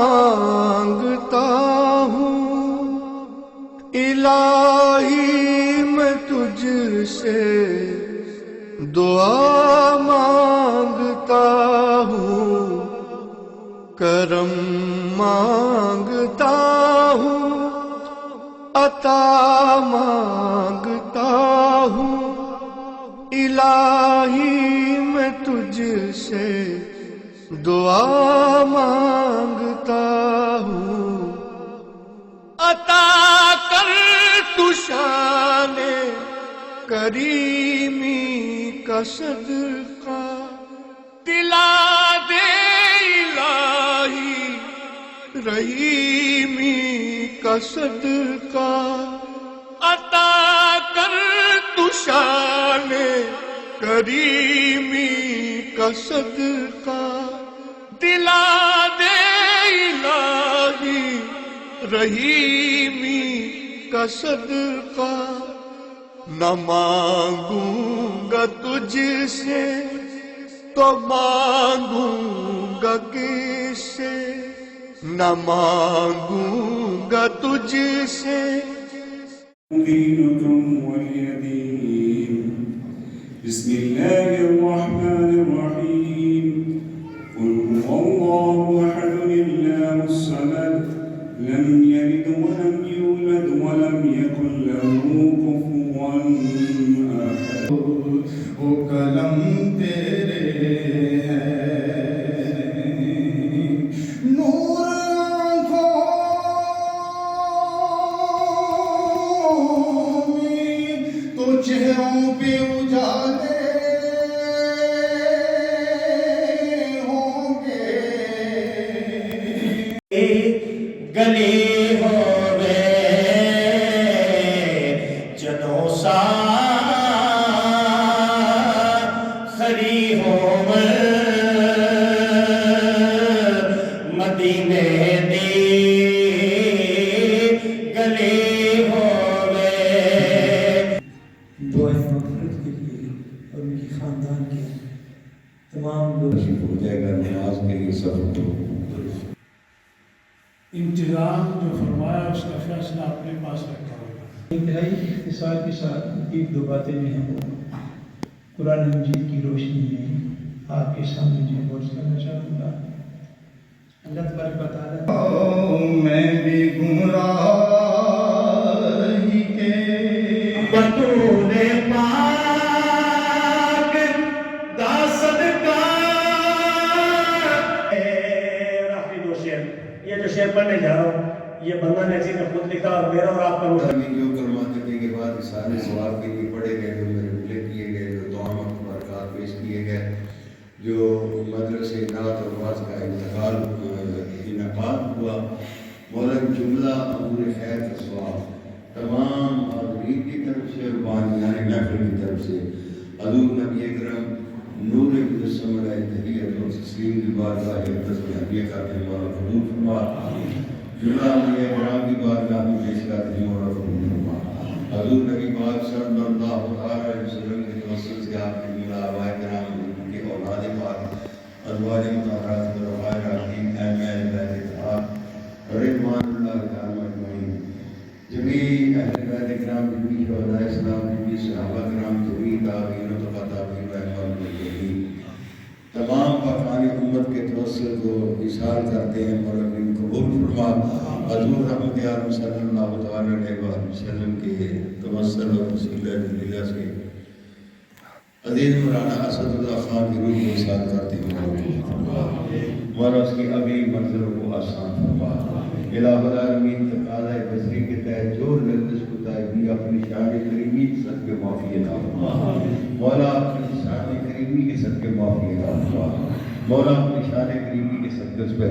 مانگتا ہوں الہی میں تجھ سے دعا مانگتا ہوں کرم مانگتا ہوں عطا مانگتا ہوں الہی میں تجھ سے دعا مانگتا ہوں عطا کر تو شان کریمی کا صدقہ دلا دے الہی رحیمی کا صدقہ عطا کر تو شان کریمی کا صدقہ دلا دے الہی رحیمی کا صدقہ نہ مانگوں گا تجھ سے تو مانگوں گا کس سے نہ مانگوں گا تجھ سے دينكم ولي دين بسم الله الرحمن الرحيم قل هو الله أحد الله الصمد لم يلد ولم يولد ولم يكن له كفوا أحد وہ کلم تیرے چہروں پہ اجالے ہوں گے گلی ہوے جدوں سا خری ہوے مدینے دی گلی دعائیں مغفرت کے لیے اور ان کی خاندان کے تمام لوگ ہو جائے گا نماز کے لیے سب کو انتظام جو فرمایا اس کا فیصلہ اپنے پاس رکھا ہوگا. انتہائی اختصار کے ساتھ ایک دو باتیں میں ہم قرآن مجید کی روشنی میں آپ کے سامنے جو بوجھ کرنا چاہوں گا. اللہ تبارک و تعالیٰ میں بھی گمراہی کے بطور پاک دا صدقہ آخری دو شعر یہ جو شعر پڑھنے جا رہا ہوں یہ بندہ نذیر نے خود لکھا اور میرا اور آپ کا جو کلمات دینے کے بعد سارے ثواب کے لیے پڑھے گئے جو میرے ملے کیے گئے جو دعاؤں و برکات پیش کیے گئے جو مدرسے نعت اور واز کا انعقاد ہوا مولا جملہ امور خیر کا ثواب تمام حاضرین کی طرف سے اور بانیان محفل کی طرف سے حضور نبی اکرم نور مجسم علیہ تحیت و تسلیم کی بارگاہ اقدس میں حدیہ کرتے ہیں مولا قبول فرما جملہ انبیاء کرام کی بارگاہ میں پیش کرتے ہیں مولا قبول فرما حضور نبی پاک صلی اللہ علیہ وسلم کے توسل سے آپ نے جملہ آباء کرام کے اولاد پاک ازواج مطہرات و رفاع راکین اہل بیت اتحاد رضوان اللہ تعالی اجمعین جمیع اہل بیت کرام جمیع شہداء اسلام جمیع صحابہ کرام جمیع تابعین و تبع تابعین و ائمہ المجتہدین تمام پاکان امت کے توسل کو اظہار کرتے ہیں مولا کریم قبول فرما حضور رحمت عالم صلی اللہ علیہ وسلم کے توسل اور وسیلہ جلیلہ سے عزیز مولانا اسد اللہ خان کی روح کو اظہار کرتے ہیں مولا اس کی ابھی منظر کو آسان فرما الہ العالمین تقاضۂ بصری کے تحت جو لفظ کو بھی اپنی شان کریمی کے صدقے معافی عطا فرما مولا اپنی شان کریمی کے صدقے معافی عطا فرما مولا اپنی شان کریمی کے صدقے پر